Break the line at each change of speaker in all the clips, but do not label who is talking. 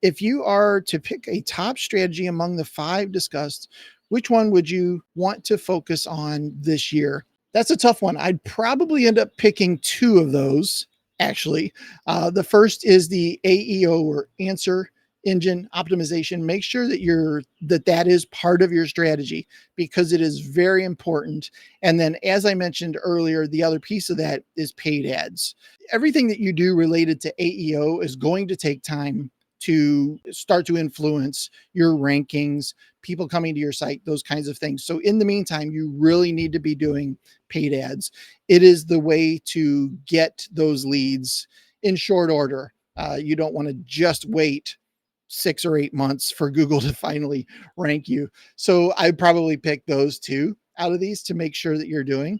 If you are to pick a top strategy among the five discussed, which one would you want to focus on this year? That's a tough one. I'd probably end up picking two of those, actually. The first is the AEO, or answer engine optimization. Make sure that that is part of your strategy, because it is very important. And then, as I mentioned earlier, the other piece of that is paid ads. Everything that you do related to AEO is going to take time to start to influence your rankings, people coming to your site, those kinds of things. So in the meantime, you really need to be doing paid ads. It is the way to get those leads in short order. You don't want to just wait 6 or 8 months for Google to finally rank you. So I'd probably pick those two out of these to make sure that you're doing.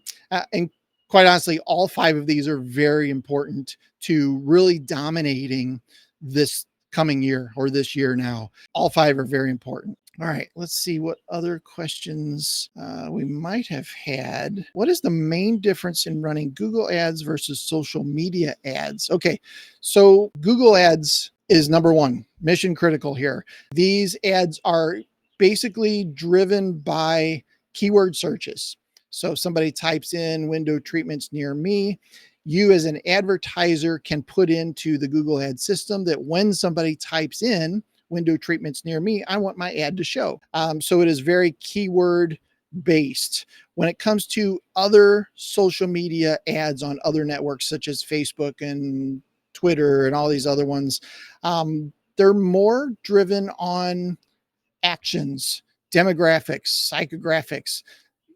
And quite honestly, all five of these are very important to really dominating this coming year, or this year now. All five are very important. All right, let's see what other questions we might have had. What is the main difference in running Google ads versus social media ads? Okay, so Google ads is number one, mission critical here. These ads are basically driven by keyword searches. So if somebody types in window treatments near me, you as an advertiser can put into the Google ad system that when somebody types in window treatments near me, I want my ad to show. So it is very keyword based. When it comes to other social media ads on other networks, such as Facebook and Twitter and all these other ones, they're more driven on actions, demographics, psychographics,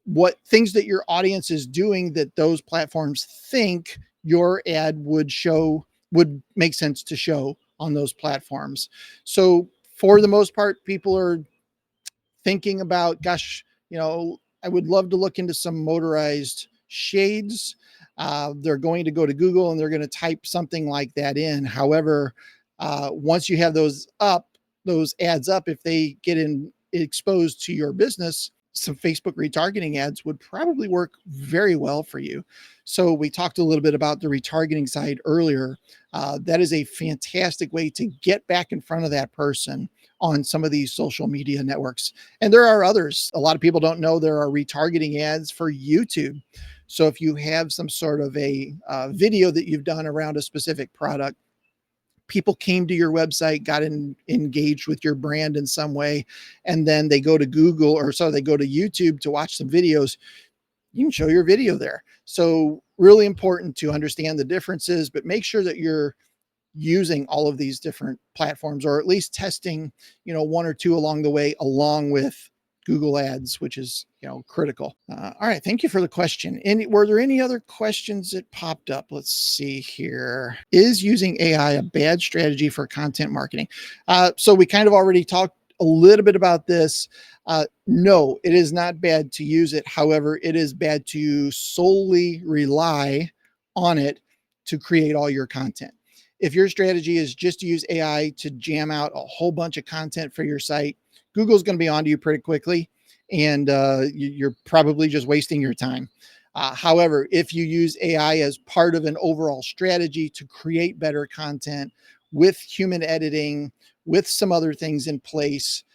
what things that your audience is doing that those platforms think your ad would make sense to show on those platforms. So for the most part, people are thinking about, gosh, I would love to look into some motorized shades. They're going to go to Google and they're going to type something like that in. However, once you have those ads up, if they get exposed to your business, some Facebook retargeting ads would probably work very well for you. So we talked a little bit about the retargeting side earlier. That is a fantastic way to get back in front of that person on some of these social media networks. And there are others. A lot of people don't know there are retargeting ads for YouTube. So if you have some sort of a video that you've done around a specific product, people came to your website, got engaged with your brand in some way, and then they go to Google, or so they go to YouTube to watch some videos. You can show your video there. So really important to understand the differences, but make sure that you're using all of these different platforms, or at least testing, one or two along the way, along with Google ads, which is, critical. All right. Thank you for the question. Were there any other questions that popped up? Let's see here. Is using AI a bad strategy for content marketing? So we kind of already talked a little bit about this. No, it is not bad to use it. However, it is bad to solely rely on it to create all your content. If your strategy is just to use AI to jam out a whole bunch of content for your site, Google's going to be onto you pretty quickly, and you're probably just wasting your time. However, if you use AI as part of an overall strategy to create better content with human editing, with some other things in place,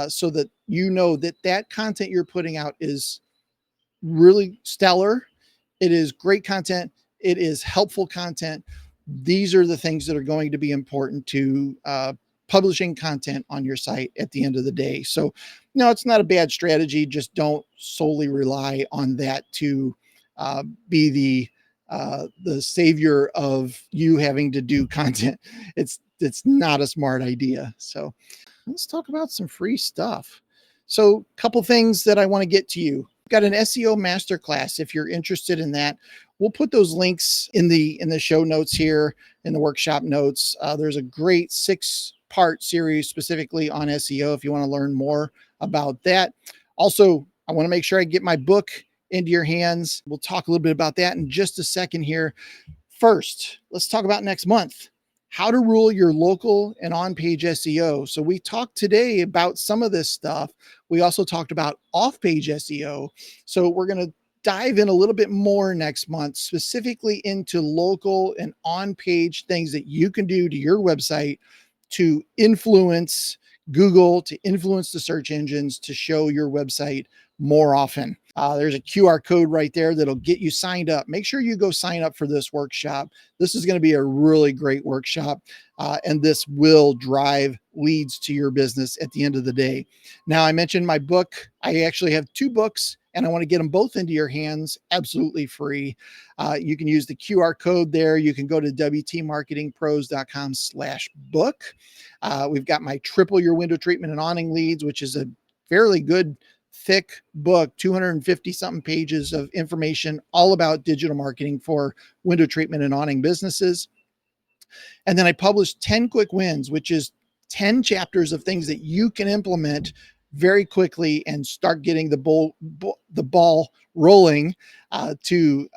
so that that content you're putting out is really stellar, it is great content, it is helpful content. These are the things that are going to be important to publishing content on your site at the end of the day. So, no, it's not a bad strategy. Just don't solely rely on that to be the savior of you having to do content. It's not a smart idea. So, let's talk about some free stuff. So, a couple things that I want to get to you. Got an SEO masterclass if you're interested in that. We'll put those links in the show notes here, in the workshop notes. There's a great 6-part series specifically on SEO if you want to learn more about that. Also, I want to make sure I get my book into your hands. We'll talk a little bit about that in just a second here. First, let's talk about next month. How to rule your local and on-page SEO. So we talked today about some of this stuff. We also talked about off-page SEO. So we're going to dive in a little bit more next month, specifically into local and on-page things that you can do to your website to influence Google, to influence the search engines to show your website more often. There's a QR code right there that'll get you signed up. Make sure you go sign up for this workshop. This is going to be a really great workshop, and this will drive leads to your business at the end of the day. Now, I mentioned my book. I actually have two books, and I want to get them both into your hands absolutely free. You can use the QR code there. You can go to wtmarketingpros.com/book. We've got my Triple Your Window Treatment and Awning Leads, which is a fairly good thick book, 250 something pages of information all about digital marketing for window treatment and awning businesses. And then I published 10 quick wins, which is 10 chapters of things that you can implement very quickly and start getting the ball rolling to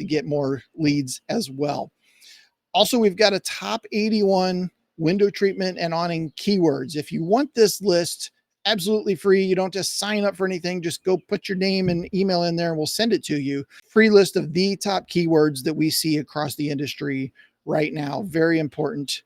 get more leads as well. Also, we've got a top 81 window treatment and awning keywords. If you want this list absolutely free, you don't just sign up for anything, just go put your name and email in there and we'll send it to you. Free list of the top keywords that we see across the industry right now. Very important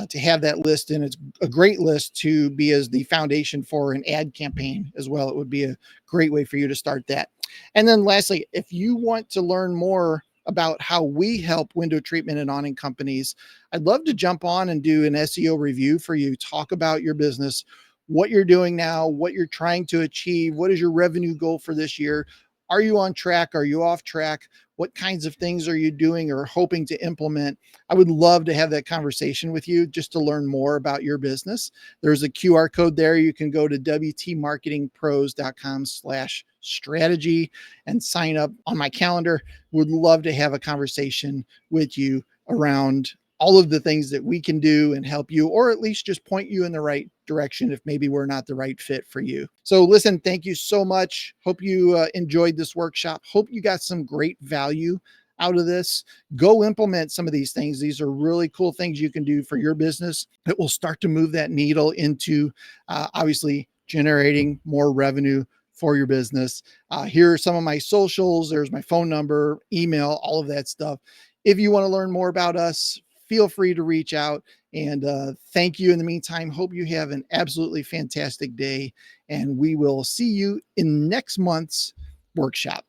to have that list, and it's a great list to be as the foundation for an ad campaign as well. It would be a great way for you to start that. And then lastly, if you want to learn more about how we help window treatment and awning companies, I'd love to jump on and do an SEO review for you, talk about your business, what you're doing now, what you're trying to achieve, what is your revenue goal for this year? Are you on track? Are you off track? What kinds of things are you doing or hoping to implement? I would love to have that conversation with you just to learn more about your business. There's a QR code there. You can go to wtmarketingpros.com/strategy and sign up on my calendar. Would love to have a conversation with you around all of the things that we can do and help you, or at least just point you in the right direction if maybe we're not the right fit for you. So listen, thank you so much. Hope you enjoyed this workshop. Hope you got some great value out of this. Go implement some of these things. These are really cool things you can do for your business that will start to move that needle into obviously generating more revenue for your business. Here are some of my socials. There's my phone number, email, all of that stuff. If you want to learn more about us, feel free to reach out, and thank you in the meantime. Hope you have an absolutely fantastic day, and we will see you in next month's workshop.